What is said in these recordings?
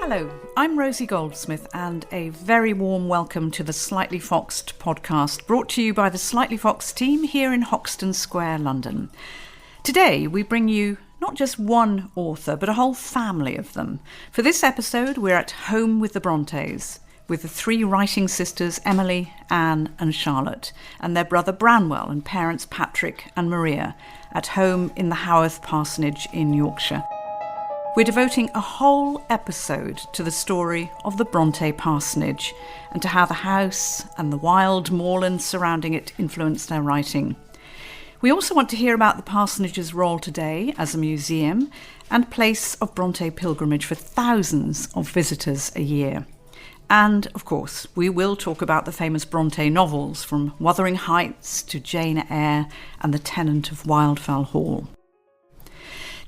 Hello, I'm Rosie Goldsmith, and a very warm welcome to the Slightly Foxed podcast, brought to you by the Slightly Foxed team here in Hoxton Square, London. Today we bring you not just one author, but a whole family of them. For this episode, we're at home with the Brontës, with the three writing sisters Emily, Anne and Charlotte, and their brother Branwell and parents Patrick and Maria, at home in the Haworth Parsonage in Yorkshire. We're devoting a whole episode to the story of the Brontë parsonage and to how the house and the wild moorland surrounding it influenced their writing. We also want to hear about the parsonage's role today as a museum and place of Brontë pilgrimage for thousands of visitors a year. And, of course, we will talk about the famous Brontë novels, from Wuthering Heights to Jane Eyre and The Tenant of Wildfell Hall.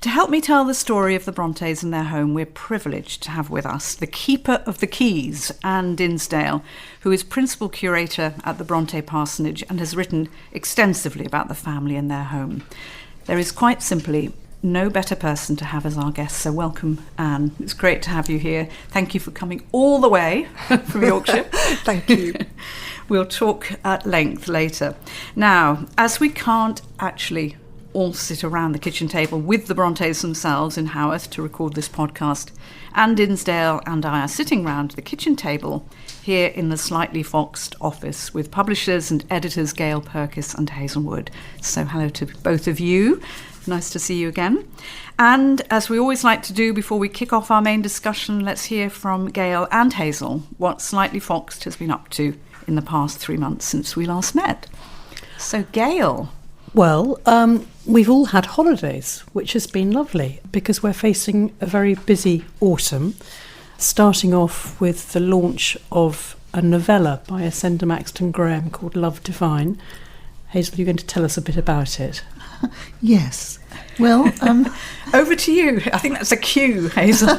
To help me tell the story of the Brontës and their home, we're privileged to have with us the keeper of the keys, Anne Dinsdale, who is principal curator at the Brontë parsonage and has written extensively about the family and their home. There is quite simply no better person to have as our guest, so welcome, Anne. It's great to have you here. Thank you for coming all the way from Yorkshire. Thank you. We'll talk at length later. Now, as we can't actually all sit around the kitchen table with the Brontës themselves in Haworth to record this podcast, Anne Dinsdale and I are sitting round the kitchen table here in the Slightly Foxed office with publishers and editors Gail Purkis and Hazelwood. So hello to both of you. Nice to see you again. And as we always like to do before we kick off our main discussion, let's hear from Gail and Hazel what Slightly Foxed has been up to in the past 3 months since we last met. So Gail. Well, we've all had holidays, which has been lovely because we're facing a very busy autumn, starting off with the launch of a novella by Ascenda Maxton Graham called Love Divine. Hazel, you're going to tell us a bit about it. Yes. Well, over to you. I think that's a cue, Hazel.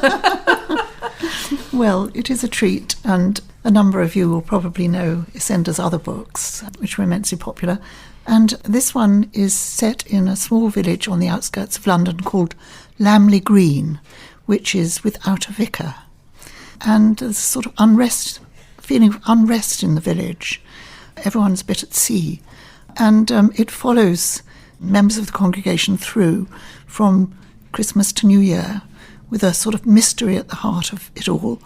Well, it is a treat, and a number of you will probably know Ascenda's other books, which were immensely popular. And this one is set in a small village on the outskirts of London called Lamley Green, which is without a vicar. And there's a sort of feeling of unrest in the village. Everyone's a bit at sea. And it follows members of the congregation through from Christmas to New Year with a sort of mystery at the heart of it all.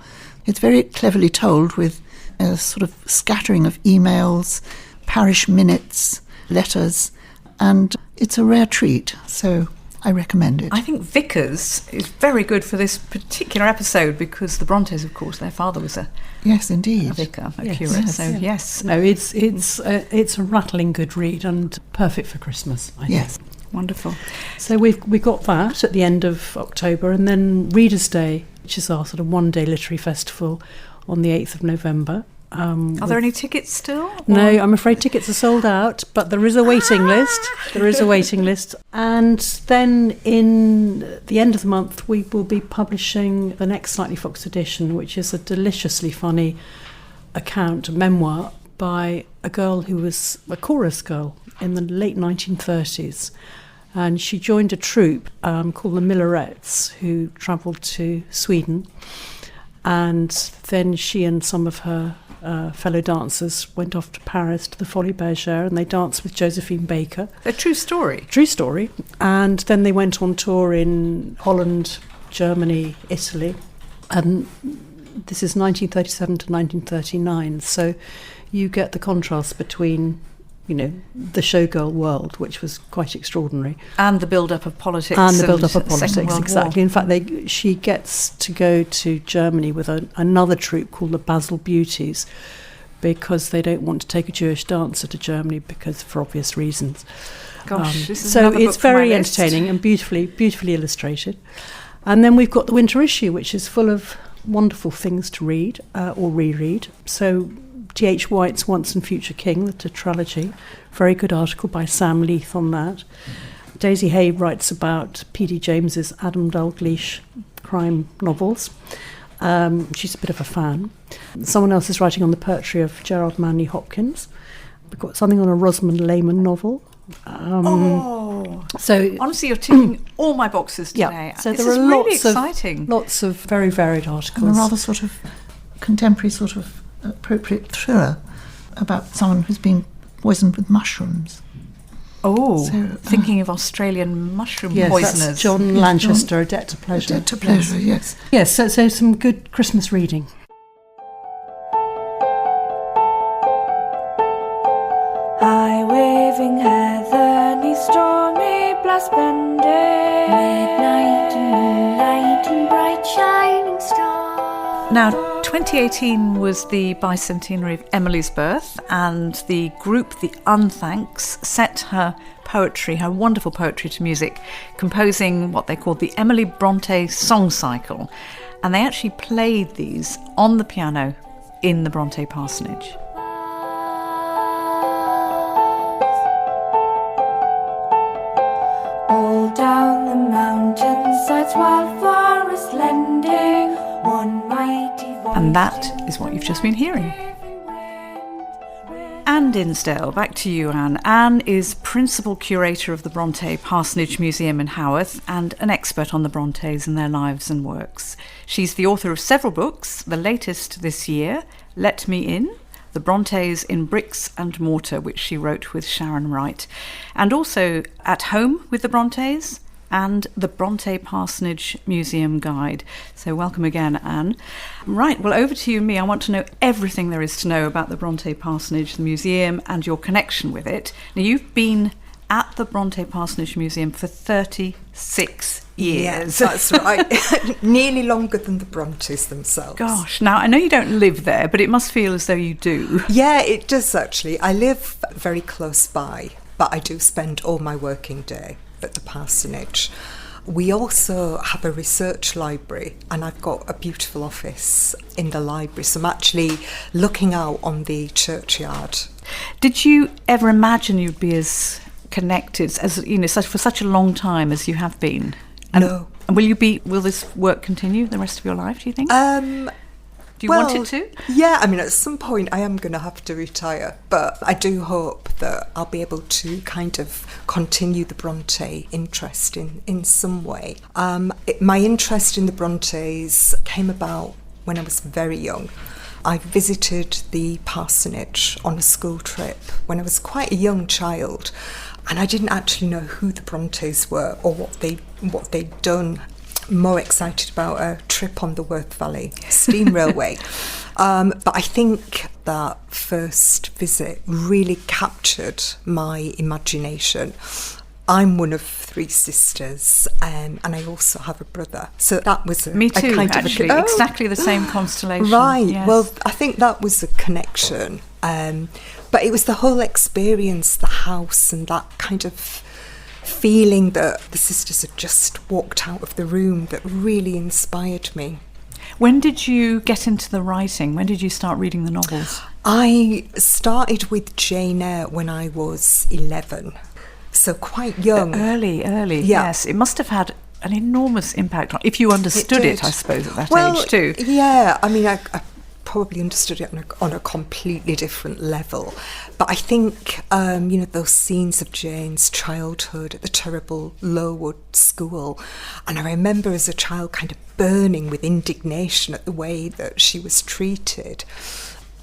It's very cleverly told with a sort of scattering of emails, parish minutes, letters, and it's a rare treat, so I recommend it. I think Vickers is very good for this particular episode because the Brontës, of course, their father was a vicar, a curate. So yes, no, it's a rattling good read and perfect for Christmas. I think. Yes, wonderful. So we got that at the end of October, and then Reader's Day, which is our sort of one-day literary festival, on the 8th of November. Are there any tickets still? No, I'm afraid tickets are sold out, but there is a waiting list. There is a waiting list. And then in the end of the month, we will be publishing the next Slightly Foxed edition, which is a deliciously funny account, a memoir, by a girl who was a chorus girl in the late 1930s. And she joined a troupe called the Millerettes, who travelled to Sweden. And then she and some of her fellow dancers went off to Paris to the Folies Bergère, and they danced with Josephine Baker. A true story. True story. And then they went on tour in Holland, Germany, Italy. And this is 1937 to 1939. So you get the contrast between, the showgirl world, which was quite extraordinary. And the build-up of politics. And the build-up of politics, exactly. In fact, she gets to go to Germany with another troupe called the Basel Beauties because they don't want to take a Jewish dancer to Germany for obvious reasons. Gosh, this is so another it's book for my very list. entertaining and beautifully illustrated. And then we've got the winter issue, which is full of wonderful things to read or reread. So T.H. White's Once and Future King, the tetralogy, very good article by Sam Leith on that. Daisy Hay writes about P.D. James's Adam Dalgleish crime novels. She's a bit of a fan. Someone else is writing on the poetry of Gerard Manley Hopkins. We've got something on a Rosamund Lehman novel. So honestly, you're ticking all my boxes today. So this there is are really exciting. lots of very varied articles. And a rather sort of contemporary sort of appropriate thriller about someone who's been poisoned with mushrooms. Oh, So, thinking of Australian mushroom Yes, poisoners. that's John Lanchester, A Debt to Pleasure. Debt to Pleasure, yes. Yes, so some good Christmas reading. High waving heather, neath stormy blast bending, midnight and moonlight and bright shining stars. Now, 2018 was the bicentenary of Emily's birth, and the group, the Unthanks, set her poetry, her wonderful poetry, to music, composing what they called the Emily Brontë Song Cycle. And they actually played these on the piano in the Brontë Parsonage. All down the mountainsides, wild forest lending, one mighty voice. And that is what you've just been hearing. Anne Dinsdale, back to you, Anne. Anne is Principal Curator of the Brontë Parsonage Museum in Haworth and an expert on the Brontes and their lives and works. She's the author of several books, the latest this year, Let Me In, The Brontes in Bricks and Mortar, which she wrote with Sharon Wright, and also At Home with the Brontes and the Brontë Parsonage Museum Guide. So welcome again, Anne. Right, well, over to you and me. I want to know everything there is to know about the Brontë Parsonage, the museum, and your connection with it. Now, you've been at the Brontë Parsonage Museum for 36 years. Yes, that's right. Nearly longer than the Brontes themselves. Gosh, now I know you don't live there, but it must feel as though you do. Yeah, it does actually. I live very close by, but I do spend all my working day at the parsonage. We also have a research library, and I've got a beautiful office in the library, so I'm actually looking out on the churchyard. Did you ever imagine you'd be as connected as, you know, for such a long time as you have been? No. And will this work continue the rest of your life, do you think? Do you want it to? Yeah, I mean, at some point I am going to have to retire, but I do hope that I'll be able to kind of continue the Brontë interest in some way. My interest in the Brontes came about when I was very young. I visited the parsonage on a school trip when I was quite a young child, and I didn't actually know who the Brontes were or what they'd done. More excited about a trip on the Worth Valley Steam Railway. But I think that first visit really captured my imagination. I'm one of three sisters, and I also have a brother. So that was Me too, actually. Exactly the same constellation. Right. Yes. Well, I think that was a connection. But it was the whole experience, the house, and that kind of feeling that the sisters had just walked out of the room that really inspired me. When did you get into the writing? When did you start reading the novels? I started with Jane Eyre when I was 11, so quite young. Early, Yeah. yes. It must have had an enormous impact on, if you understood it, I suppose, at that age too. Yeah, I mean, I probably understood it on a completely different level. But I think, those scenes of Jane's childhood at the terrible Lowood school, and I remember as a child kind of burning with indignation at the way that she was treated.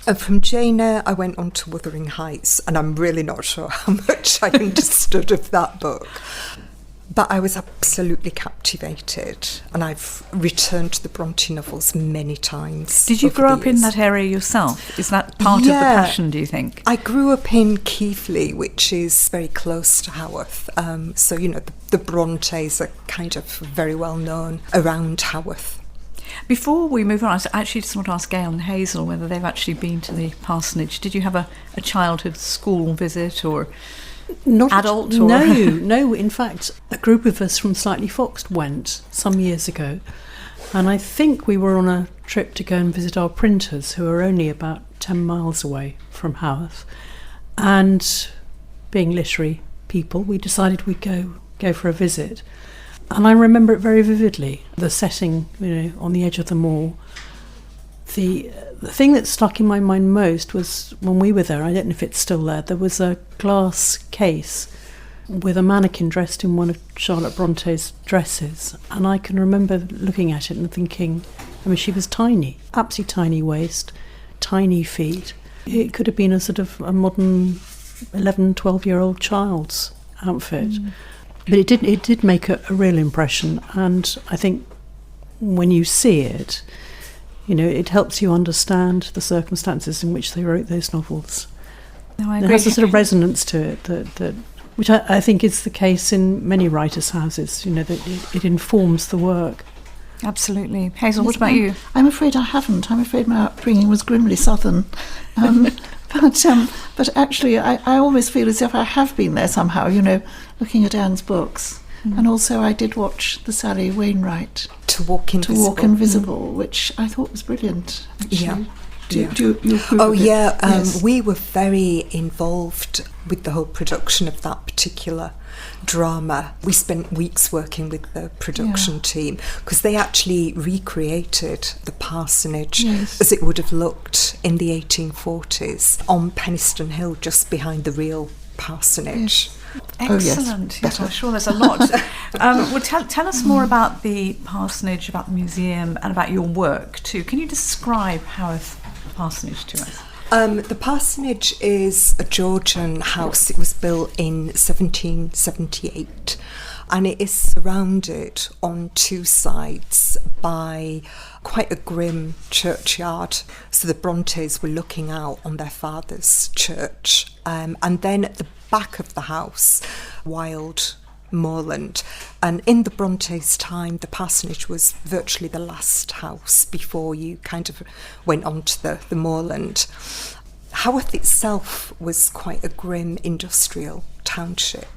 And from Jane Eyre, I went on to Wuthering Heights, and I'm really not sure how much I understood of that book. But I was absolutely captivated, and I've returned to the Brontë novels many times. Did you over grow the up in years. that area yourself? Is that part of the passion, do you think? I grew up in Keighley, which is very close to Haworth. So, the Brontes are kind of very well known around Haworth. Before we move on, I actually just want to ask Gail and Hazel whether they've actually been to the parsonage. Did you have a childhood school visit or Not adult? Or? No. In fact, a group of us from Slightly Foxed went some years ago, and I think we were on a trip to go and visit our printers, who are only about 10 miles away from Haworth. And being literary people, we decided we'd go for a visit. And I remember it very vividly. The setting, on the edge of the moor. The thing that stuck in my mind most was when we were there, I don't know if it's still there was a glass case with a mannequin dressed in one of Charlotte Bronte's dresses, and I can remember looking at it and thinking, I mean, she was tiny, absolutely tiny waist, tiny feet. It could have been a sort of a modern 11, 12-year-old child's outfit. But it did make a real impression, and I think when you see it, you know, it helps you understand the circumstances in which they wrote those novels. No, I It agree. has a sort of resonance to it that which I think is the case in many writers' houses, you know, that it informs the work. Absolutely. Hazel, what about you? I'm afraid I haven't. I'm afraid my upbringing was grimly southern. But actually, I always feel as if I have been there somehow, you know, looking at Anne's books. And also I did watch the Sally Wainwright To Walk Invisible, which I thought was brilliant, actually. Yeah. Do you approve Oh of it? yeah, Yes. we were very involved with the whole production of that particular drama. We spent weeks working with the production team because they actually recreated the parsonage as it would have looked in the 1840s on Penistone Hill, just behind the real parsonage. Excellent. Yes, I'm sure there's a lot. Well, tell us more about the parsonage, about the museum, and about your work too. Can you describe Haworth Parsonage to us? The parsonage is a Georgian house. It was built in 1778 and it is surrounded on two sides by quite a grim churchyard. So the Brontes were looking out on their father's church. And then at the back of the house, wild moorland. And in the Brontes' time, the parsonage was virtually the last house before you kind of went on to the moorland. Haworth itself was quite a grim industrial township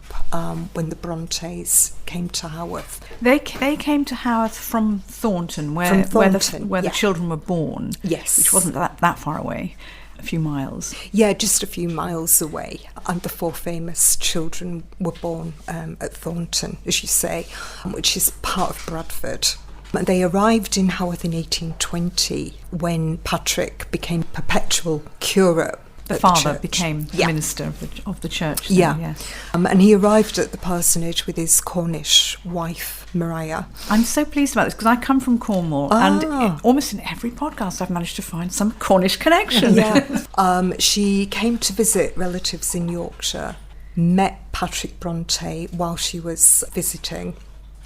when the Brontes came to Haworth. They came to Haworth from Thornton, where the children were born. Yes. Which wasn't that far away, a few miles. Yeah, just a few miles away. And the four famous children were born at Thornton, as you say, which is part of Bradford. They arrived in Haworth in 1820 when Patrick became perpetual curate. The father became the minister of the church. Yes. And he arrived at the parsonage with his Cornish wife, Maria. I'm so pleased about this because I come from Cornwall and almost in every podcast I've managed to find some Cornish connection. Yeah. She came to visit relatives in Yorkshire, met Patrick Brontë while she was visiting.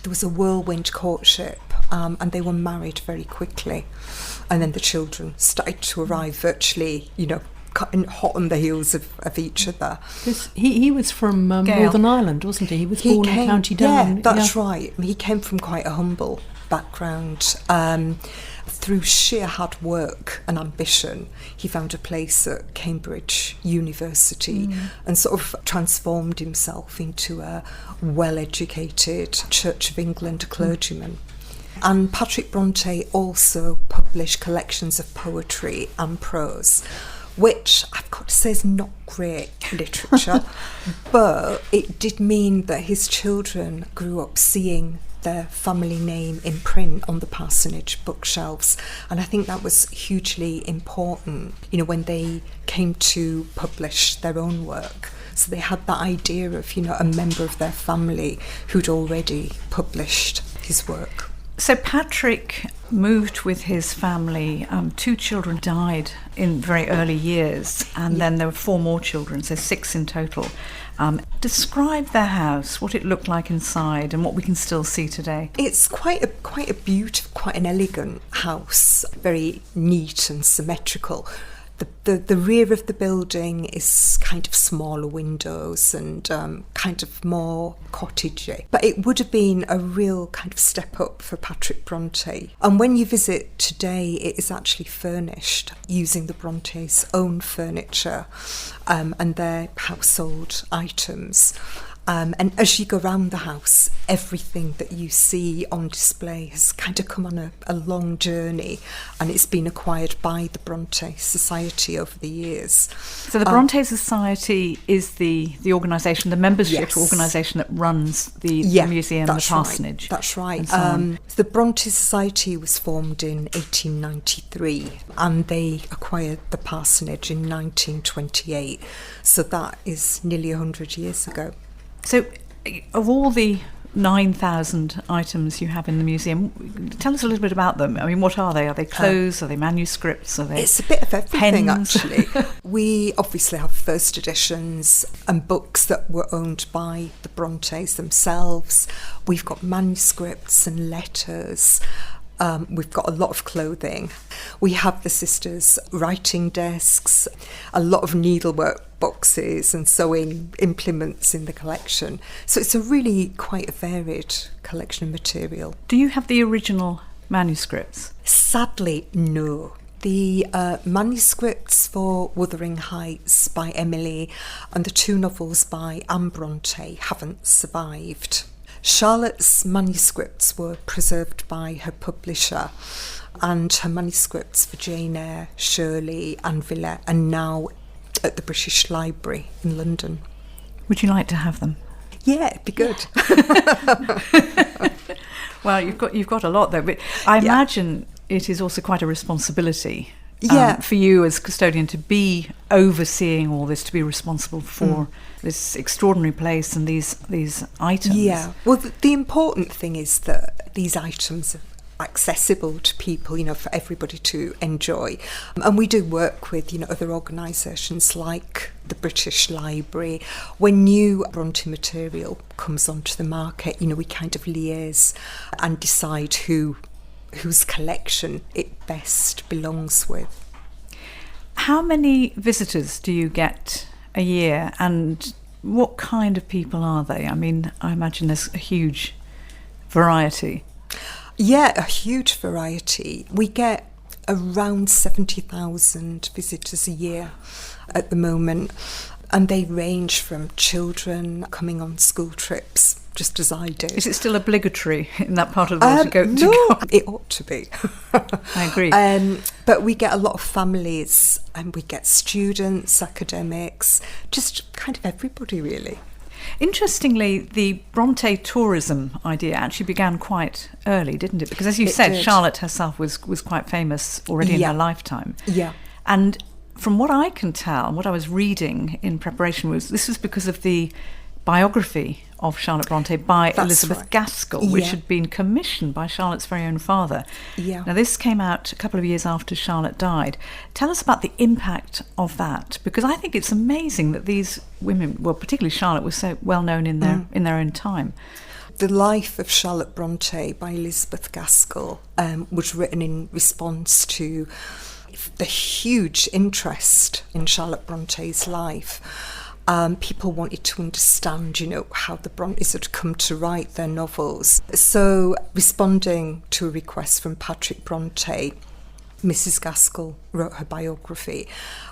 There was a whirlwind courtship and they were married very quickly. And then the children started to arrive virtually, you know, hot on the heels of each other. He was from Northern Ireland, wasn't he? He was born in County Down. Yeah, that's right. He came from quite a humble background. Through sheer hard work and ambition, he found a place at Cambridge University and sort of transformed himself into a well-educated Church of England clergyman. And Patrick Brontë also published collections of poetry and prose, which I've got to say is not great literature, but it did mean that his children grew up seeing their family name in print on the parsonage bookshelves. And I think that was hugely important, you know, when they came to publish their own work. So they had that idea of, you know, a member of their family who'd already published his work. So Patrick moved with his family. 2 children died in very early years, and then there were 4 more children, so 6 in total. Describe their house, what it looked like inside, and what we can still see today. It's quite a beautiful, quite an elegant house, very neat and symmetrical. The rear of the building is kind of smaller windows and kind of more cottagey. But it would have been a real kind of step up for Patrick Brontë. And when you visit today, it is actually furnished using the Brontes' own furniture and their household items. And as you go around the house, everything that you see on display has kind of come on a long journey, and it's been acquired by the Bronte Society over the years. So the Bronte Society is the organisation, the membership organisation that runs the museum, the parsonage. Right, that's right. The Bronte Society was formed in 1893, and they acquired the parsonage in 1928. So that is nearly 100 years ago. So, of all the 9,000 items you have in the museum, tell us a little bit about them. I mean, what are they? Are they clothes? Are they manuscripts? Are they It's a bit of everything, pens? actually. We obviously have first editions and books that were owned by the Brontes themselves. We've got manuscripts and letters. We've got a lot of clothing. We have the sisters' writing desks, a lot of needlework boxes and sewing implements in the collection. So it's a really quite a varied collection of material. Do you have the original manuscripts? Sadly, no. The manuscripts for Wuthering Heights by Emily and the 2 novels by Anne Brontë haven't survived. Charlotte's manuscripts were preserved by her publisher, and her manuscripts for Jane Eyre, Shirley and Villette are now at the British Library in London. Would you like to have them? Yeah, it'd be good. Well, you've got a lot though, but I imagine it is also quite a responsibility for you as custodian to be overseeing all this, to be responsible for this extraordinary place and these items. Yeah, well, the important thing is that these items are accessible to people, for everybody to enjoy. And we do work with, other organisations like the British Library. When new Brontë material comes onto the market, we kind of liaise and decide whose collection it best belongs with. How many visitors do you get a year, and what kind of people are they? I mean, I imagine there's a huge variety. Yeah, a huge variety. We get around 70,000 visitors a year at the moment, and they range from children coming on school trips, just as I did. Is it still obligatory in that part of the world to go? No, it ought to be. I agree. But we get a lot of families, and we get students, academics, just kind of everybody really. Interestingly, the Brontë tourism idea actually began quite early, didn't it? Because as you said, did. Charlotte herself was quite famous already in her lifetime. Yeah. And from what I can tell, and what I was reading in preparation this was because of the biography of Charlotte Brontë by That's Elizabeth right. Gaskell, which Yeah. had been commissioned by Charlotte's very own father. Yeah. Now, this came out a couple of years after Charlotte died. Tell us about the impact of that, because I think it's amazing that these women, well, particularly Charlotte, was so well known in their own time. The Life of Charlotte Brontë by Elizabeth Gaskell was written in response to the huge interest in Charlotte Bronte's life. People wanted to understand, how the Brontes had come to write their novels. So, responding to a request from Patrick Brontë, Mrs. Gaskell wrote her biography.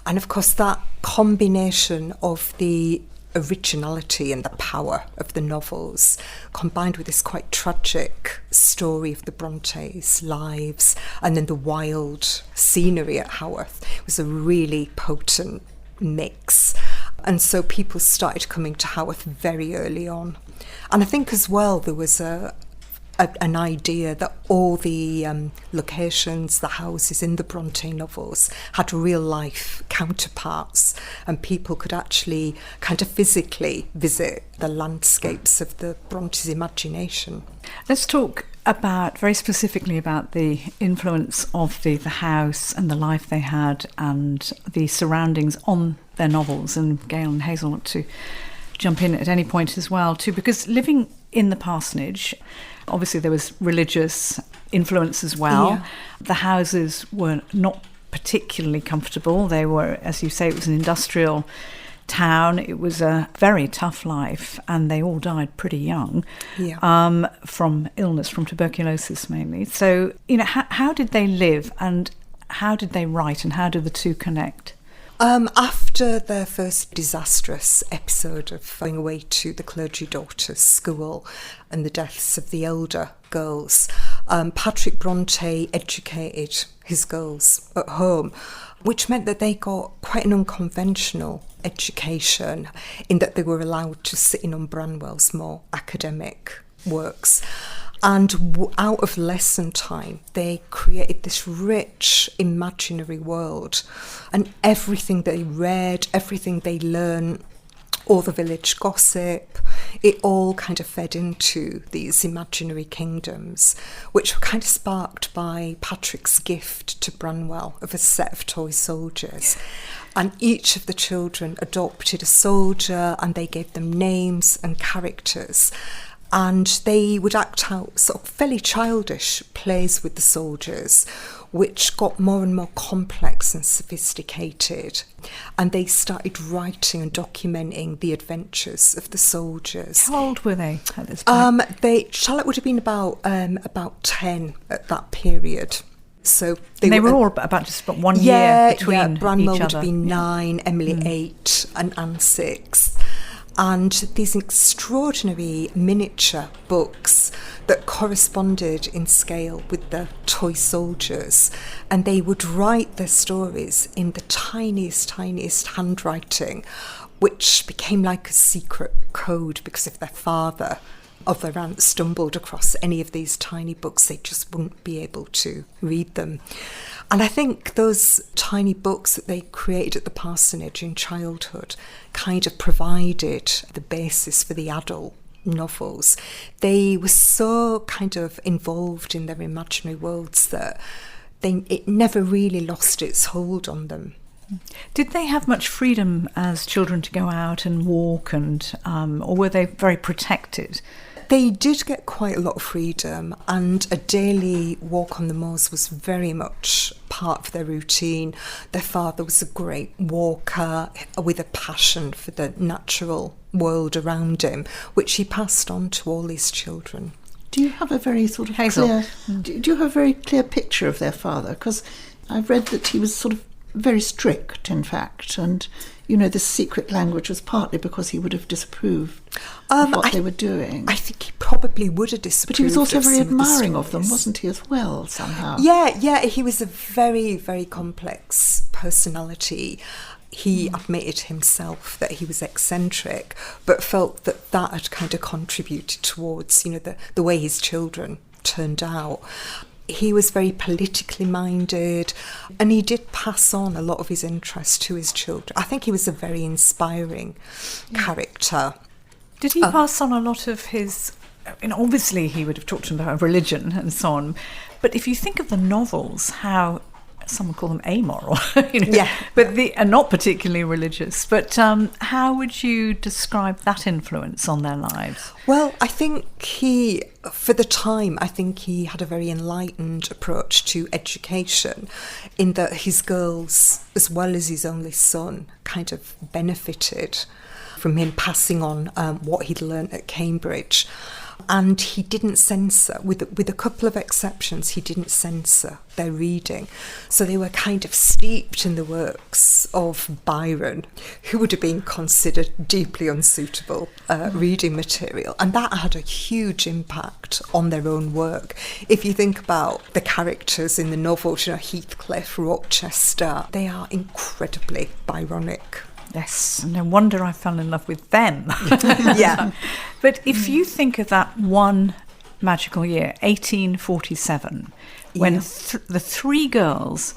And of course, that combination of the originality and the power of the novels, combined with this quite tragic story of the Brontes' lives, and then the wild scenery at Haworth, was a really potent mix. And so people started coming to Haworth very early on. And I think as well there was an idea that all the locations, the houses in the Brontë novels had real life counterparts, and people could actually kind of physically visit the landscapes of the Brontes' imagination. Let's talk very specifically about the influence of the house and the life they had and the surroundings on their novels. And Gail and Hazel want to jump in at any point as well too, because living in the parsonage, obviously there was religious influence as well. Yeah. The houses were not particularly comfortable. They were, as you say, it was an industrial town. It was a very tough life, and they all died pretty young from illness, from tuberculosis mainly. So, how did they live, and how did they write, and how did the two connect? After their first disastrous episode of going away to the clergy daughters' school and the deaths of the elder girls, Patrick Brontë educated his girls at home, which meant that they got quite an unconventional education in that they were allowed to sit in on Branwell's more academic works. And out of lesson time, they created this rich imaginary world, and everything they read, everything they learned, all the village gossip. It all kind of fed into these imaginary kingdoms, which were kind of sparked by Patrick's gift to Branwell of a set of toy soldiers. And each of the children adopted a soldier, and they gave them names and characters. And they would act out sort of fairly childish plays with the soldiers, which got more and more complex and sophisticated. And they started writing and documenting the adventures of the soldiers. How old were they at this point? Charlotte would have been about 10 at that period. So they were all about just 1 year between Branwell each would other. have been 9, Emily 8, and Anne 6. And these extraordinary miniature books that corresponded in scale with the toy soldiers. And they would write their stories in the tiniest handwriting, which became like a secret code, because if their father or their aunt stumbled across any of these tiny books, they just wouldn't be able to read them. And I think those tiny books that they created at the parsonage in childhood kind of provided the basis for the adult novels. They were so kind of involved in their imaginary worlds that it never really lost its hold on them. Did they have much freedom as children to go out and walk, and or were they very protected? They did get quite a lot of freedom, and a daily walk on the moors was very much part of their routine. Their father was a great walker with a passion for the natural world around him, which he passed on to all his children. Do you have a very sort of Hazel. clear? Do you have a very clear picture of their father? Because I've read that he was sort of very strict, in fact, and this secret language was partly because he would have disapproved of what they were doing. I think he probably would have disapproved. But he was also of very some admiring of of them, wasn't he, as well, somehow? Yeah, he was a very, very complex personality. He admitted himself that he was eccentric, but felt that had kind of contributed towards, the way his children turned out. He was very politically minded, and he did pass on a lot of his interest to his children. I think he was a very inspiring character. Did he pass on a lot of his... obviously he would have talked about religion and so on, but if you think of the novels, how... some would call them amoral, but and not particularly religious. But how would you describe that influence on their lives? Well, I think for the time, I think he had a very enlightened approach to education, in that his girls, as well as his only son, kind of benefited from him passing on what he'd learnt at Cambridge. And he didn't censor, with a couple of exceptions, he didn't censor their reading. So they were kind of steeped in the works of Byron, who would have been considered deeply unsuitable reading material. And that had a huge impact on their own work. If you think about the characters in the novels, Heathcliff, Rochester, they are incredibly Byronic. Yes, no wonder I fell in love with them. Yeah. But if you think of that one magical year, 1847, when the three girls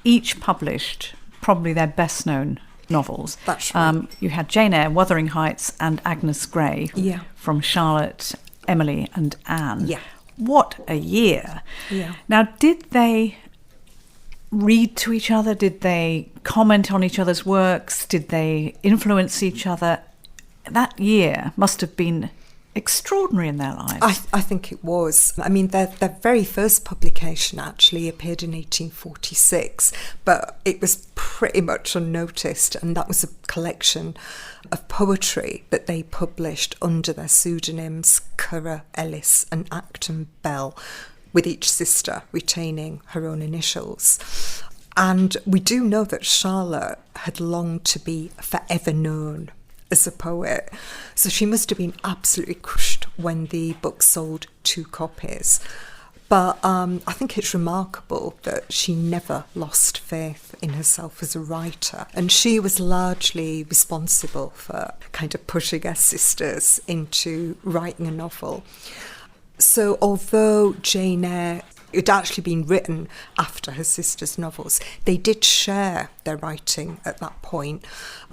each published probably their best-known novels. That's right. You had Jane Eyre, Wuthering Heights, and Agnes Grey from Charlotte, Emily and Anne. Yeah. What a year. Yeah. Now, did they read to each other? Did they comment on each other's works? Did they influence each other? That year must have been extraordinary in their lives. I think it was. I mean, their very first publication actually appeared in 1846, but it was pretty much unnoticed, and that was a collection of poetry that they published under their pseudonyms Currer, Ellis and Acton Bell, with each sister retaining her own initials. And we do know that Charlotte had longed to be forever known as a poet. So she must have been absolutely crushed when the book sold 2 copies. But I think it's remarkable that she never lost faith in herself as a writer. And she was largely responsible for kind of pushing her sisters into writing a novel. So although Jane Eyre had actually been written after her sister's novels, they did share their writing at that point.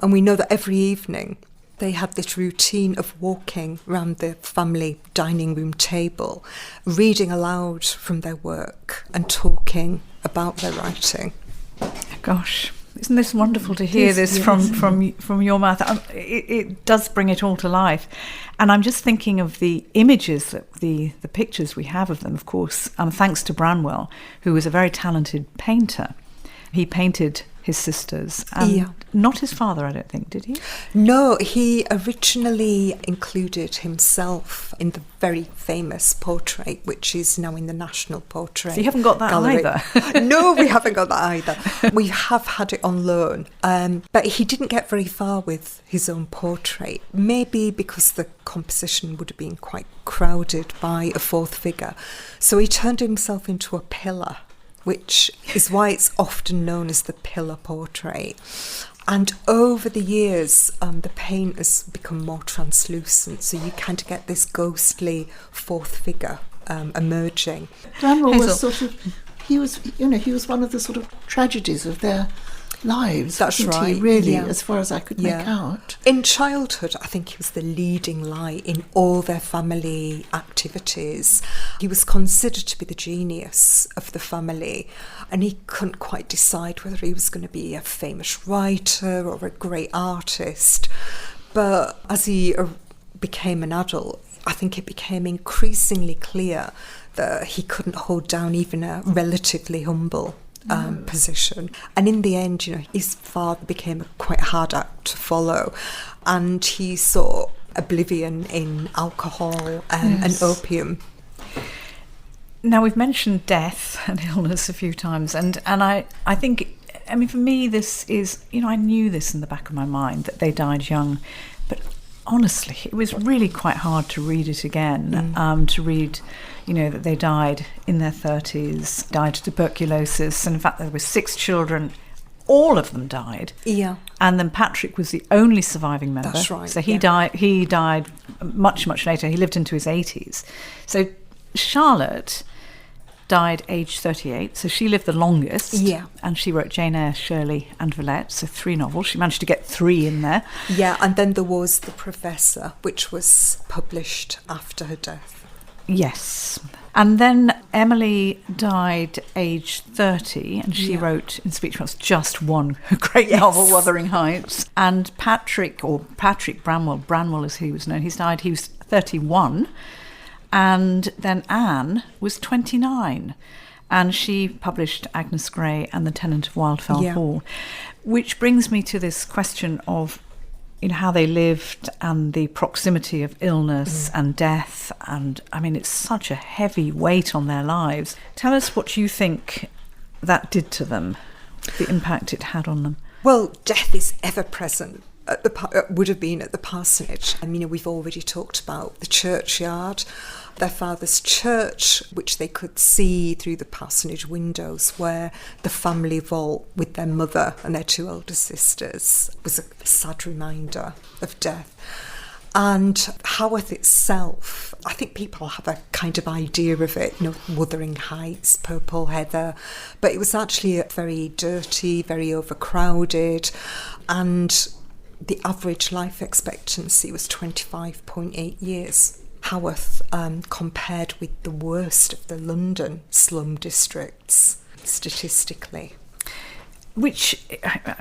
And we know that every evening they had this routine of walking around the family dining room table, reading aloud from their work and talking about their writing. Gosh, isn't this wonderful to hear this from your mouth? It does bring it all to life. And I'm just thinking of the images, that the pictures we have of them, of course, thanks to Branwell, who was a very talented painter. He painted his sisters, and not his father, I don't think, did he? No, he originally included himself in the very famous portrait, which is now in the National Portrait So you haven't got that Gallery. either? No, we haven't got that either. We have had it on loan, but he didn't get very far with his own portrait, maybe because the composition would have been quite crowded by a fourth figure. So he turned himself into a pillar, which is why it's often known as the pillar portrait. And over the years, the paint has become more translucent, so you kind of get this ghostly fourth figure emerging. Branwell was sort of, he was one of the sort of tragedies of their lives. That's wasn't right, he, really, yeah. as far as I could make out. In childhood, I think he was the leading light in all their family activities. He was considered to be the genius of the family, and he couldn't quite decide whether he was going to be a famous writer or a great artist. But as he became an adult, I think it became increasingly clear that he couldn't hold down even a relatively humble position. And in the end, his father became a quite hard act to follow, and he sought oblivion in alcohol and opium. Now, we've mentioned death and illness a few times, and I think, for me, this is, I knew this in the back of my mind, that they died young, but honestly, it was really quite hard to read it again, to read, that they died in their 30s, died of tuberculosis, and in fact there were 6 children, all of them died. Yeah. And then Patrick was the only surviving member. That's right. So he died much, much later. He lived into his 80s. So Charlotte died aged 38, so she lived the longest. Yeah. And she wrote Jane Eyre, Shirley and Villette, so 3 novels. She managed to get 3 in there. Yeah, and then there was The Professor, which was published after her death. Yes. And then Emily died aged 30, and she wrote in speech marks just one great novel, Wuthering Heights. And Patrick Branwell as he was known, he was 31. And then Anne was 29, and she published Agnes Grey and The Tenant of Wildfell Hall, which brings me to this question of how they lived and the proximity of illness and death. And it's such a heavy weight on their lives. Tell us what you think that did to them, the impact it had on them. Well, death is ever present. Would have been at the parsonage. We've already talked about the churchyard, their father's church, which they could see through the parsonage windows, where the family vault with their mother and their 2 older sisters was a sad reminder of death. And Haworth itself, I think people have a kind of idea of it, Wuthering Heights, purple heather, but it was actually very dirty, very overcrowded, and the average life expectancy was 25.8 years. Haworth compared with the worst of the London slum districts, statistically. Which,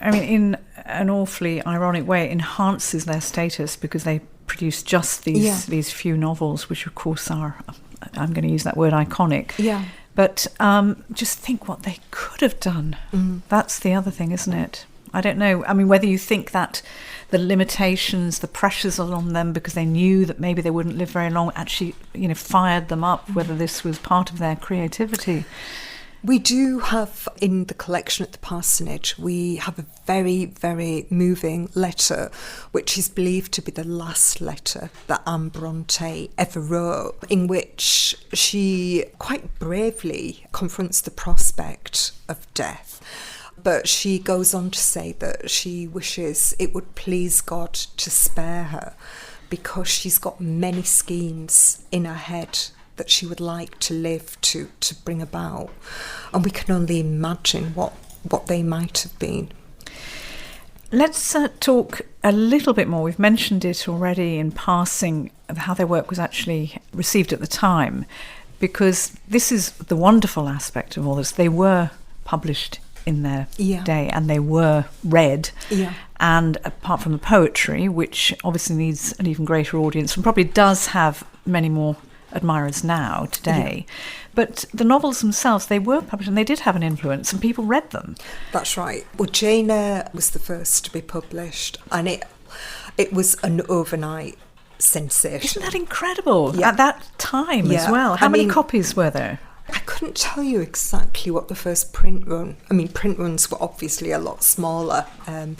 in an awfully ironic way, enhances their status, because they produce just these few novels, which of course are, I'm going to use that word, iconic. Yeah. But just think what they could have done. That's the other thing, isn't it? I don't know. Whether you think that the limitations, the pressures on them, because they knew that maybe they wouldn't live very long, actually, fired them up, whether this was part of their creativity. We do have, in the collection at the parsonage, we have a very, very moving letter, which is believed to be the last letter that Anne Brontë ever wrote, in which she quite bravely confronts the prospect of death. But she goes on to say that she wishes it would please God to spare her, because she's got many schemes in her head that she would like to live to bring about. And we can only imagine what they might have been. Let's talk a little bit more. We've mentioned it already in passing, of how their work was actually received at the time, because this is the wonderful aspect of all this. They were published in their day, and they were read. Yeah. And apart from the poetry, which obviously needs an even greater audience and probably does have many more admirers now today, but the novels themselves, they were published and they did have an influence and people read them. That's right. Well, Jane Eyre was the first to be published, and it was an overnight sensation. Isn't that incredible? At that time as well. How many copies were there? I couldn't tell you exactly what the first print run. I mean, print runs were obviously a lot smaller, and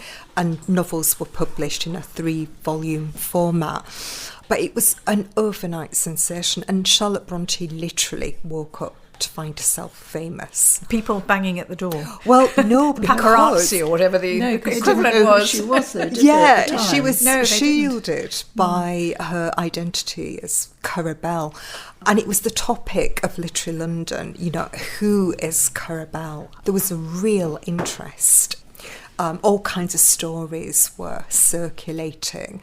novels were published in a 3-volume format. But it was an overnight sensation, and Charlotte Brontë literally woke up to find herself famous. People banging at the door. Well, no, paparazzi or whatever the equivalent was. She was there, she was shielded by her identity as Currer Bell. And it was the topic of Literary London, who is Currer Bell? There was a real interest. All kinds of stories were circulating.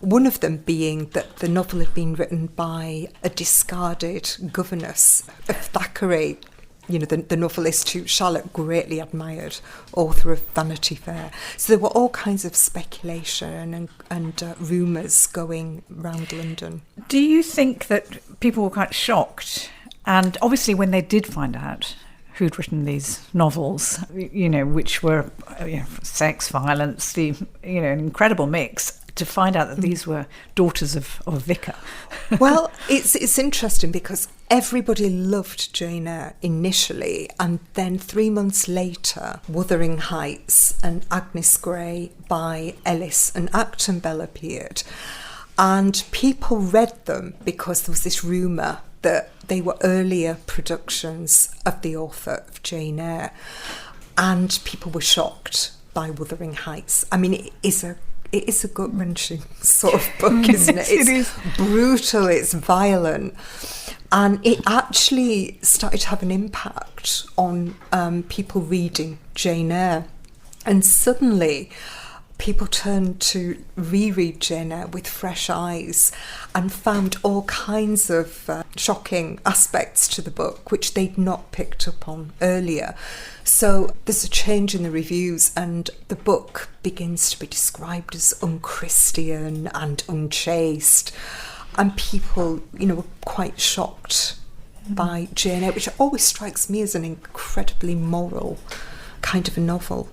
One of them being that the novel had been written by a discarded governess of Thackeray, the novelist who Charlotte greatly admired, author of Vanity Fair. So there were all kinds of speculation and rumours going round London. Do you think that people were quite shocked? And obviously when they did find out who'd written these novels, which were sex, violence, the an incredible mix, to find out that these were daughters of a vicar. Well, it's interesting because everybody loved Jane Eyre initially, and then 3 months later, Wuthering Heights and Agnes Grey by Ellis and Acton Bell appeared. And people read them because there was this rumour that they were earlier productions of the author of Jane Eyre. And people were shocked by Wuthering Heights. I mean, it is a gut-wrenching sort of book, isn't it? It's it is. Brutal, it's violent. And it actually started to have an impact on people reading Jane Eyre. And suddenly people turned to reread Jane Eyre with fresh eyes and found all kinds of shocking aspects to the book which they'd not picked up on earlier. So there's a change in the reviews, and the book begins to be described as unchristian and unchaste. And people, were quite shocked by Jane Eyre, which always strikes me as an incredibly moral kind of a novel.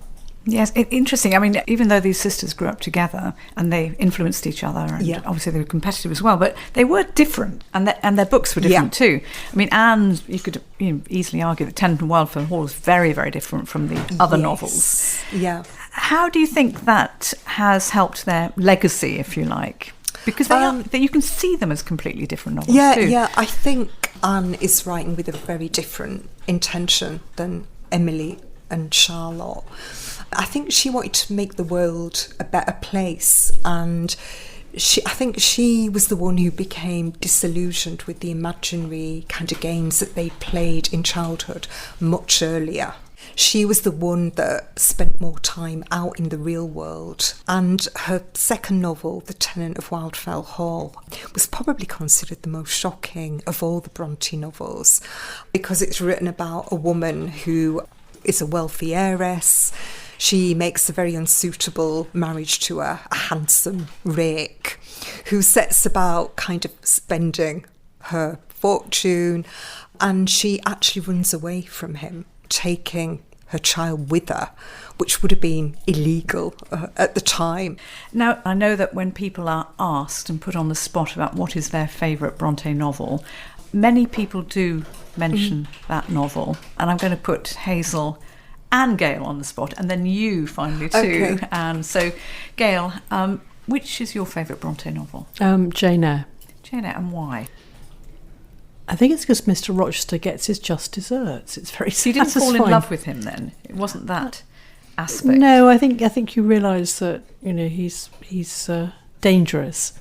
Yes, interesting. I mean, even though these sisters grew up together and they influenced each other, and obviously they were competitive as well, but they were different, and their books were different too. I mean, Anne, you could easily argue that Tennyson and Wildfell Hall is very, very different from the other novels. Yeah. How do you think that has helped their legacy, if you like? Because you can see them as completely different novels too. Yeah, I think Anne is writing with a very different intention than Emily and Charlotte. I think she wanted to make the world a better place, and I think she was the one who became disillusioned with the imaginary kind of games that they played in childhood much earlier. She was the one that spent more time out in the real world, and her second novel, The Tenant of Wildfell Hall, was probably considered the most shocking of all the Brontë novels, because it's written about a woman who is a wealthy heiress. She makes a very unsuitable marriage to a handsome rake who sets about kind of spending her fortune, and she actually runs away from him, taking her child with her, which would have been illegal at the time. Now, I know that when people are asked and put on the spot about what is their favourite Brontë novel, many people do mention that novel, and I'm going to put Hazel and Gail on the spot, and then you finally too. Okay. So, Gail, which is your favourite Brontë novel? Jane Eyre. Jane Eyre, and why? I think it's because Mr. Rochester gets his just desserts. It's very So you didn't fall in love with him then? It wasn't that aspect? No, I think you realise that he's dangerous.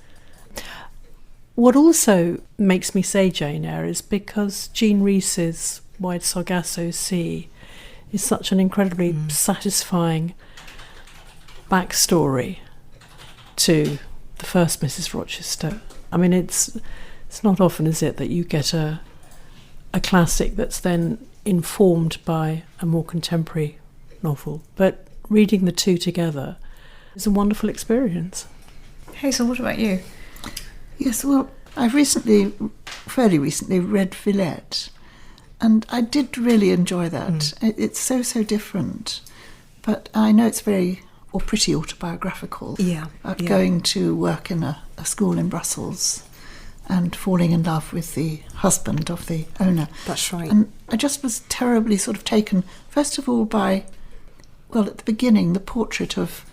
What also makes me say Jane Eyre is because Jean Rhys's Wide Sargasso Sea is such an incredibly satisfying backstory to the first Mrs. Rochester. I mean, it's not often, is it, that you get a classic that's then informed by a more contemporary novel. But reading the two together is a wonderful experience. Hazel, what about you? Yes, well, I've fairly recently read Villette, and I did really enjoy that. It's so different, but I know it's pretty autobiographical. About going to work in a school in Brussels and falling in love with the husband of the owner. That's right. And I just was terribly sort of taken, first of all, by, well, at the beginning, the portrait of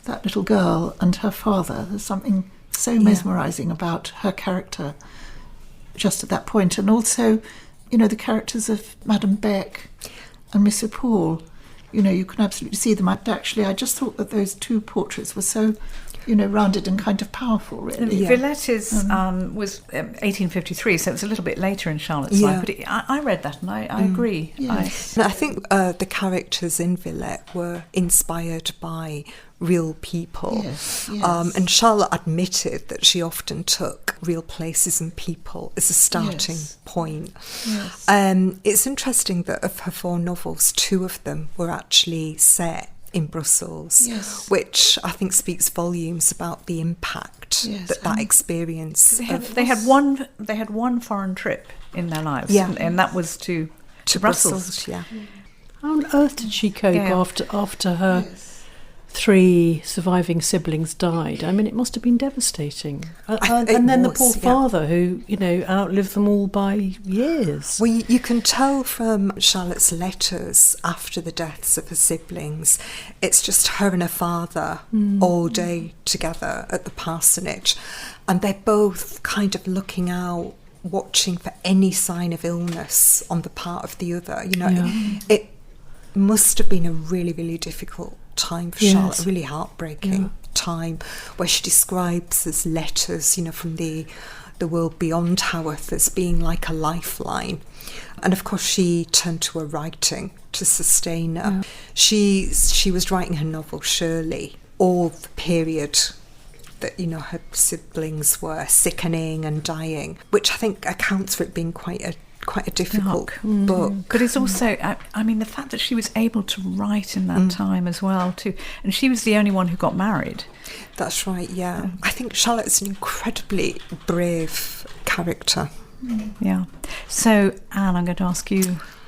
that little girl and her father. There's something so mesmerising about her character just at that point. And also, the characters of Madame Beck and Mr. Paul, you can absolutely see them. Actually, I just thought that those two portraits were so, rounded and kind of powerful, really. Villette was 1853, so it's a little bit later in Charlotte's life. But I read that, and I agree. Yes. I think the characters in Villette were inspired by real people. Yes. And Charlotte admitted that she often took real places and people as a starting point. Yes. It's interesting that of her 4 novels, 2 of them were actually set in Brussels, which I think speaks volumes about the impact that experience. They had one foreign trip in their lives, and that was to Brussels. Yeah. How on earth did she cope after her 3 surviving siblings died? I mean, it must have been devastating. And then the poor father who, outlived them all by years. Well, you can tell from Charlotte's letters after the deaths of her siblings, it's just her and her father all day together at the parsonage. And they're both kind of looking out, watching for any sign of illness on the part of the other. It must have been a really, really difficult time for Charlotte, a really heartbreaking time, where she describes as letters, from the world beyond Haworth as being like a lifeline. And of course she turned to her writing to sustain her. She was writing her novel Shirley all the period that her siblings were sickening and dying, which I think accounts for it being quite a difficult book. But it's also, I mean, the fact that she was able to write in that time as well, too. And she was the only one who got married. That's right, yeah. I think Charlotte's an incredibly brave character. Yeah. So, Anne, I'm going to ask you,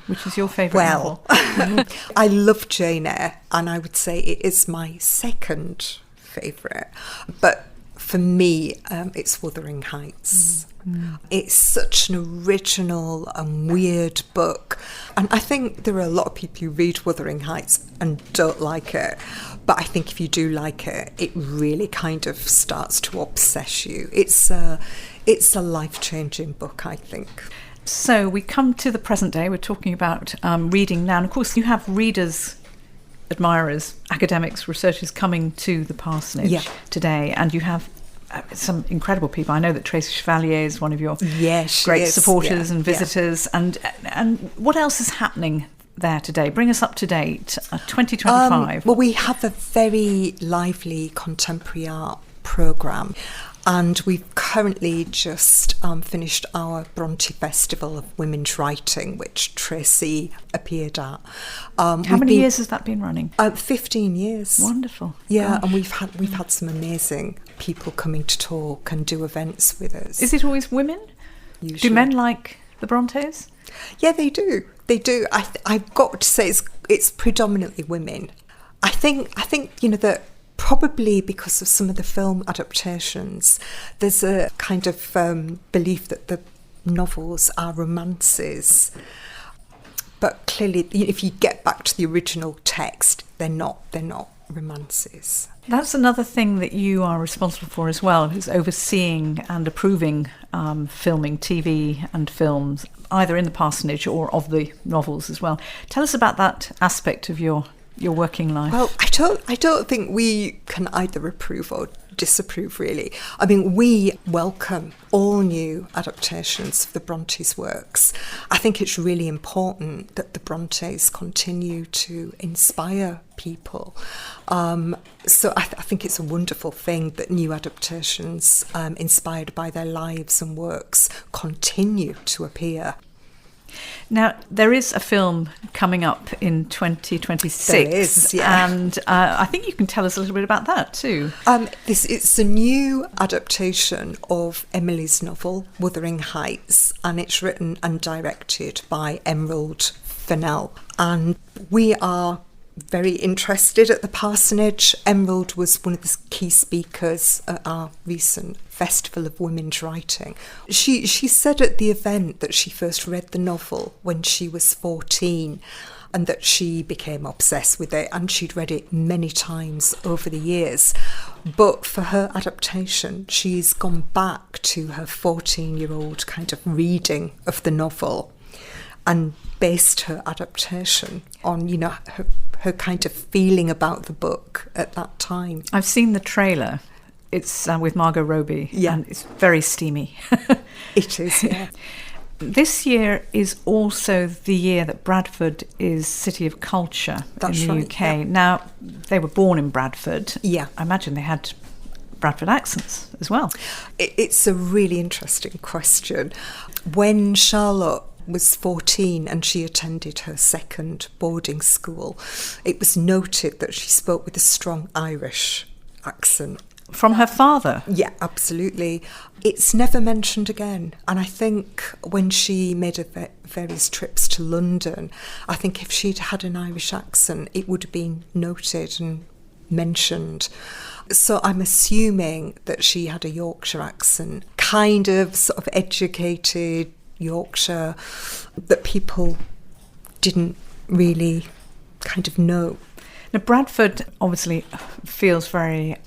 which is your favourite novel? I love Jane Eyre, and I would say it is my second favourite. But for me, it's Wuthering Heights. It's such an original and weird book. And I think there are a lot of people who read Wuthering Heights and don't like it. But I think if you do like it, it really kind of starts to obsess you. It's a life-changing book, I think. So we come to the present day. We're talking about reading now. And of course, you have readers, admirers, academics, researchers coming to the parsonage today. And you have some incredible people. I know that Tracy Chevalier is one of your great supporters and visitors. And what else is happening there today? Bring us up to date. 2025. Well, we have a very lively contemporary art programme. And we've currently just finished our Brontë Festival of Women's Writing, which Tracy appeared at. How many years has that been running? 15 years. Wonderful. Yeah, Gosh. and we've had some amazing people coming to talk and do events with us. Is it always women? Usually. Do men like the Brontes? Yeah, they do. They do. I've got to say it's predominantly women. I think that probably because of some of the film adaptations, there's a kind of belief that the novels are romances. But clearly, if you get back to the original text, they're not romances. That's another thing that you are responsible for as well, is overseeing and approving filming TV and films, either in the parsonage or of the novels as well. Tell us about that aspect of your working life. Well, I don't think we can either approve or disapprove, really. I mean, we welcome all new adaptations of the Brontes' works. I think it's really important that the Brontes continue to inspire people. So I think it's a wonderful thing that new adaptations inspired by their lives and works continue to appear. Now, there is a film coming up in 2026. There is, yeah. And I think you can tell us a little bit about that too. It's a new adaptation of Emily's novel, Wuthering Heights, and it's written and directed by Emerald Fennell. And we are very interested at the Parsonage. Emerald was one of the key speakers at our recent Festival of Women's Writing. She said at the event that she first read the novel when she was 14 and that she became obsessed with it, and she'd read it many times over the years. But for her adaptation, she's gone back to her 14-year-old kind of reading of the novel and based her adaptation on, her kind of feeling about the book at that time. I've seen the trailer. It's with Margot Robbie, and it's very steamy. It is, yeah. This year is also the year that Bradford is City of Culture in the UK. Yeah. Now, they were born in Bradford. Yeah. I imagine they had Bradford accents as well. It's a really interesting question. When Charlotte was 14 and she attended her second boarding school, it was noted that she spoke with a strong Irish accent. From her father? Yeah, absolutely. It's never mentioned again. And I think when she made various trips to London, I think if she'd had an Irish accent, it would have been noted and mentioned. So I'm assuming that she had a Yorkshire accent, kind of sort of educated Yorkshire, that people didn't really kind of know. Now, Bradford obviously feels very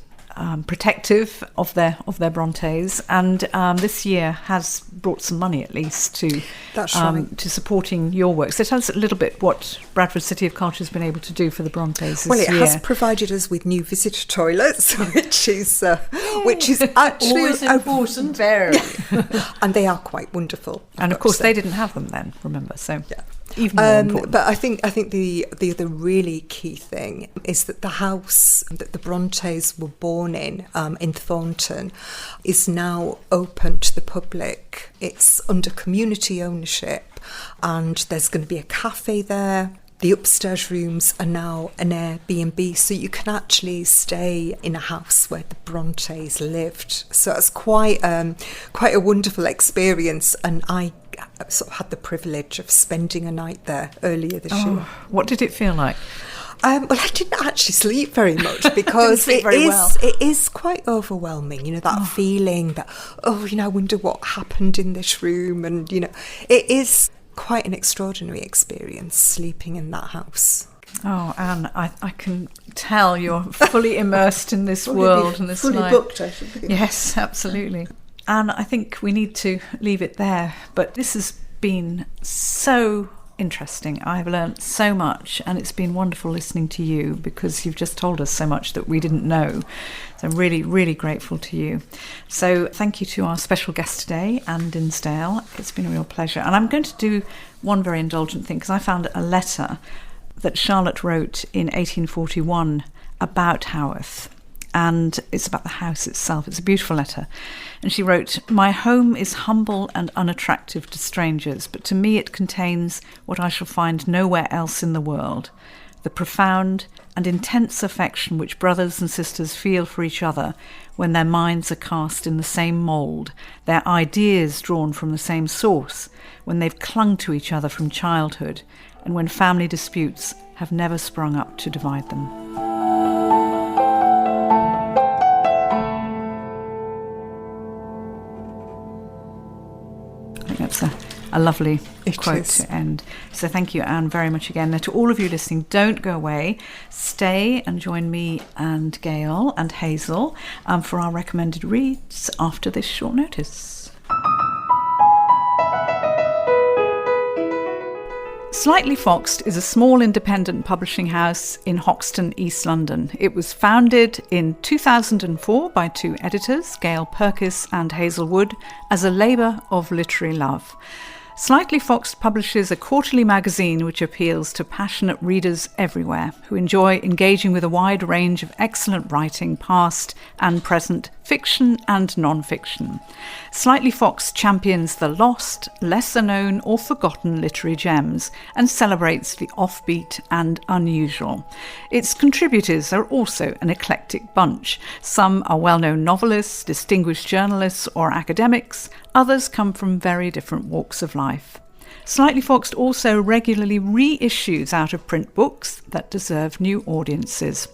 protective of their Brontes, and this year has brought some money at least to to supporting your work. So tell us a little bit what Bradford City of Culture has been able to do for the Brontes this year. Well, it has provided us with new visitor toilets, which is actually always important. Very, and they are quite wonderful. And of course, they didn't have them then. Remember, so yeah. Even more important. But I think the other really key thing is that the house that the Brontes were born in Thornton, is now open to the public. It's under community ownership, and there's going to be a cafe there. The upstairs rooms are now an Airbnb, so you can actually stay in a house where the Brontes lived. So it's quite a wonderful experience, and I sort of had the privilege of spending a night there earlier this year. What did it feel like? Well, I didn't actually sleep very much because it is quite overwhelming, that feeling that, I wonder what happened in this room. And, it is quite an extraordinary experience sleeping in that house. Oh, Anne, I can tell you're fully immersed in this world and this fully life. Booked, I should be. Yes, absolutely. And I think we need to leave it there. But this has been so interesting. I've learnt so much, and it's been wonderful listening to you because you've just told us so much that we didn't know. So I'm really, really grateful to you. So thank you to our special guest today, Anne Dinsdale. It's been a real pleasure. And I'm going to do one very indulgent thing because I found a letter that Charlotte wrote in 1841 about Haworth. And it's about the house itself. It's a beautiful letter. And she wrote, "My home is humble and unattractive to strangers, but to me it contains what I shall find nowhere else in the world, the profound and intense affection which brothers and sisters feel for each other when their minds are cast in the same mould, their ideas drawn from the same source, when they've clung to each other from childhood, and when family disputes have never sprung up to divide them." I think that's a lovely quote to end. So thank you, Anne, very much again. Now, to all of you listening, don't go away. Stay and join me and Gail and Hazel for our recommended reads after this short Slightly Foxed is a small independent publishing house in Hoxton, East London. It was founded in 2004 by two editors, Gail Purkis and Hazel Wood, as a labour of literary love. Slightly Foxed publishes a quarterly magazine which appeals to passionate readers everywhere who enjoy engaging with a wide range of excellent writing, past and present, fiction and non-fiction. Slightly Foxed champions the lost, lesser-known or forgotten literary gems and celebrates the offbeat and unusual. Its contributors are also an eclectic bunch. Some are well-known novelists, distinguished journalists or academics. Others come from very different walks of life. Slightly Foxed also regularly reissues out-of-print books that deserve new audiences.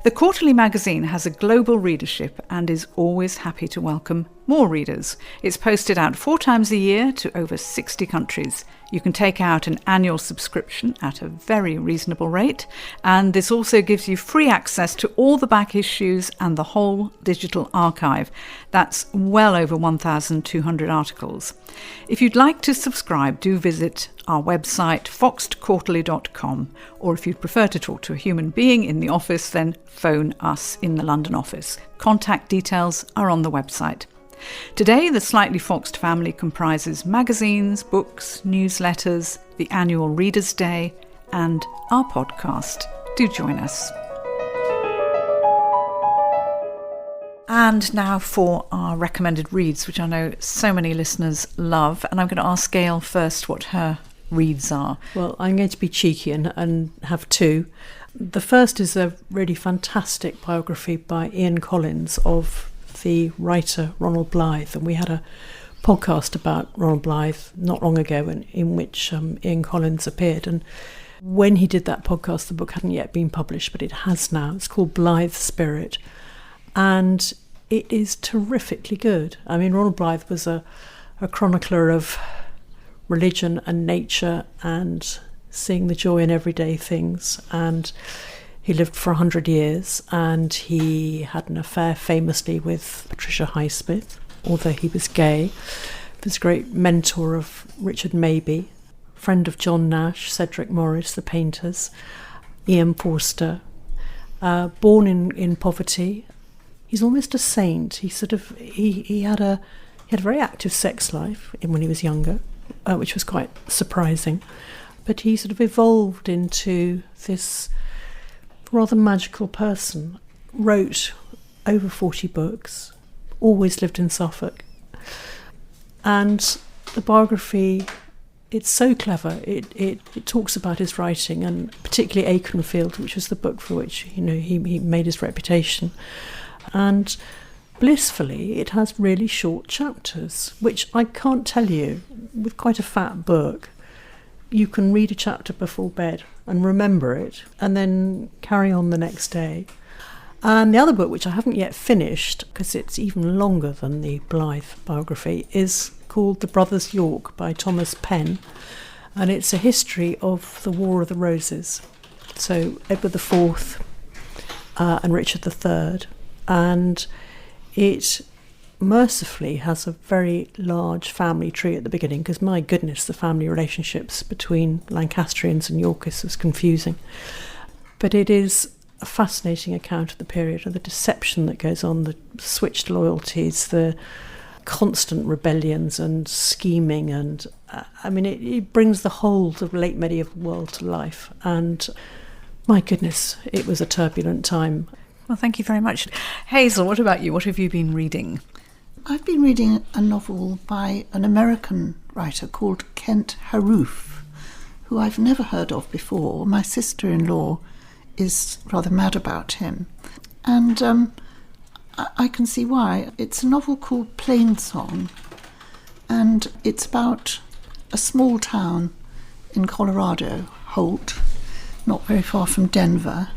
The quarterly magazine has a global readership and is always happy to welcome more readers. It's posted out 4 times a year to over 60 countries. You can take out an annual subscription at a very reasonable rate, and this also gives you free access to all the back issues and the whole digital archive. That's well over 1,200 articles. If you'd like to subscribe, do visit our website foxedquarterly.com, or if you'd prefer to talk to a human being in the office, then phone us in the London office. Contact details are on the website. Today, the Slightly Foxed family comprises magazines, books, newsletters, the annual Readers' Day, and our podcast. Do join us. And now for our recommended reads, which I know so many listeners love. And I'm going to ask Gail first what her reads are. Well, I'm going to be cheeky and have 2. The first is a really fantastic biography by Ian Collins of the writer Ronald Blythe, and we had a podcast about Ronald Blythe not long ago in which Ian Collins appeared, and when he did that podcast the book hadn't yet been published, but it has now. It's called Blythe's Spirit, and it is terrifically good. I mean, Ronald Blythe was a chronicler of religion and nature and seeing the joy in everyday things, and he lived for 100 years, and he had an affair famously with Patricia Highsmith, although he was gay. He was a great mentor of Richard Mabey, friend of John Nash, Cedric Morris, the painters, Ian Forster. Born in poverty, he's almost a saint. He had a very active sex life when he was younger, which was quite surprising. But he sort of evolved into this rather magical person, wrote over 40 books, always lived in Suffolk. And the biography, it's so clever. It talks about his writing, and particularly Aikenfield, which was the book for which he made his reputation. And blissfully, it has really short chapters, which I can't tell you, with quite a fat book, you can read a chapter before bed and remember it and then carry on the next day. And the other book, which I haven't yet finished because it's even longer than the Blythe biography, is called The Brothers York by Thomas Penn, and it's a history of the War of the Roses, so Edward IV and Richard III, and it mercifully has a very large family tree at the beginning, because my goodness, the family relationships between Lancastrians and Yorkists was confusing. But it is a fascinating account of the period, of the deception that goes on, the switched loyalties, the constant rebellions and scheming, and it brings the whole of late medieval world to life. And my goodness, it was a turbulent time. Well, thank you very much. Hazel, what about you? What have you been reading? I've been reading a novel by an American writer called Kent Haworth, who I've never heard of before. My sister-in-law is rather mad about him, and I can see why. It's a novel called Plainsong, and it's about a small town in Colorado, Holt, not very far from Denver,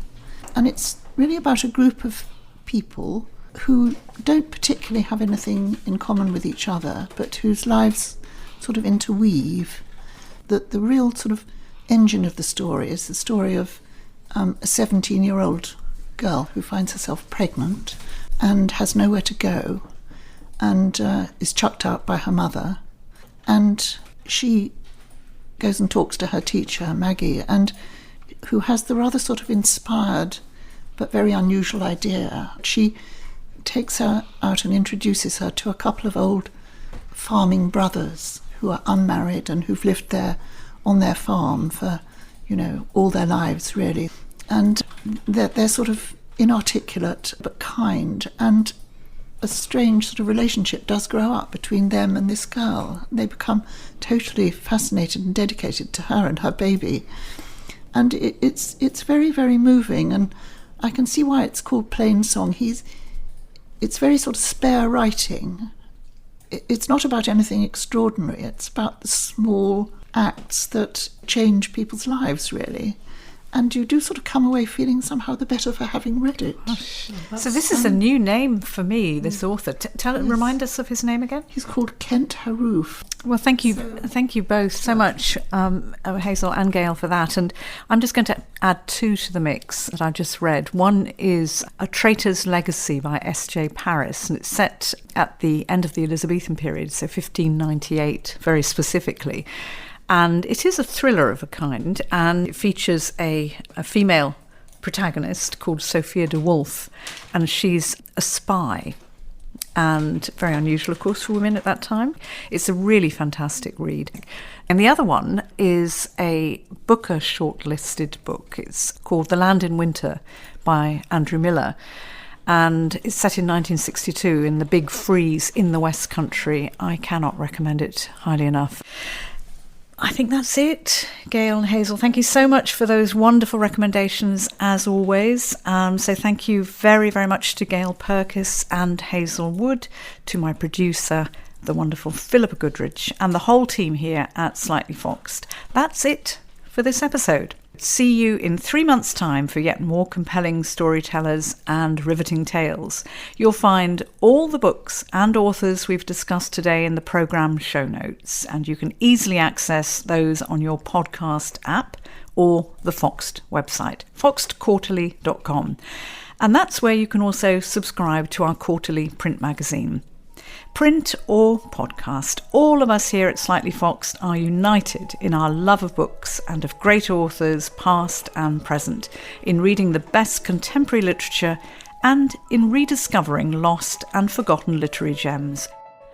and it's really about a group of people who don't particularly have anything in common with each other, but whose lives sort of interweave. The real sort of engine of the story is the story of a 17-year-old girl who finds herself pregnant and has nowhere to go, and is chucked out by her mother, and she goes and talks to her teacher, Maggie, and who has the rather sort of inspired but very unusual idea. She takes her out and introduces her to a couple of old farming brothers who are unmarried and who've lived there on their farm for, all their lives, really. And they're sort of inarticulate but kind, and a strange sort of relationship does grow up between them and this girl. They become totally fascinated and dedicated to her and her baby. And it's very, very moving, and I can see why it's called Plain Song. It's very sort of spare writing. It's not about anything extraordinary. It's about the small acts that change people's lives, really. And you do sort of come away feeling somehow the better for having read it. So this is a new name for me, this author. Remind us of his name again. He's called Kent Haworth. Well, thank you both so much, Hazel and Gail, for that. And I'm just going to add two to the mix that I've just read. One is A Traitor's Legacy by S.J. Paris, and it's set at the end of the Elizabethan period, so 1598 very specifically. And it is a thriller of a kind, and it features a female protagonist called Sophia de Wolf, and she's a spy, and very unusual, of course, for women at that time. It's a really fantastic read. And the other one is a Booker shortlisted book. It's called The Land in Winter by Andrew Miller, and it's set in 1962 in the big freeze in the West Country. I cannot recommend it highly enough. I think that's it. Gail and Hazel, thank you so much for those wonderful recommendations, as always. So thank you very, very much to Gail Purkis and Hazel Wood, to my producer, the wonderful Philippa Goodrich, and the whole team here at Slightly Foxed. That's it for this episode. See you in 3 months' time for yet more compelling storytellers and riveting tales. You'll find all the books and authors we've discussed today in the programme show notes, and you can easily access those on your podcast app or the Foxed website, foxedquarterly.com. And that's where you can also subscribe to our quarterly print magazine. Print or podcast, all of us here at Slightly Foxed are united in our love of books and of great authors, past and present, in reading the best contemporary literature and in rediscovering lost and forgotten literary gems.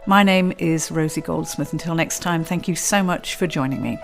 My name is Rosie Goldsmith. Until next time, thank you so much for joining me.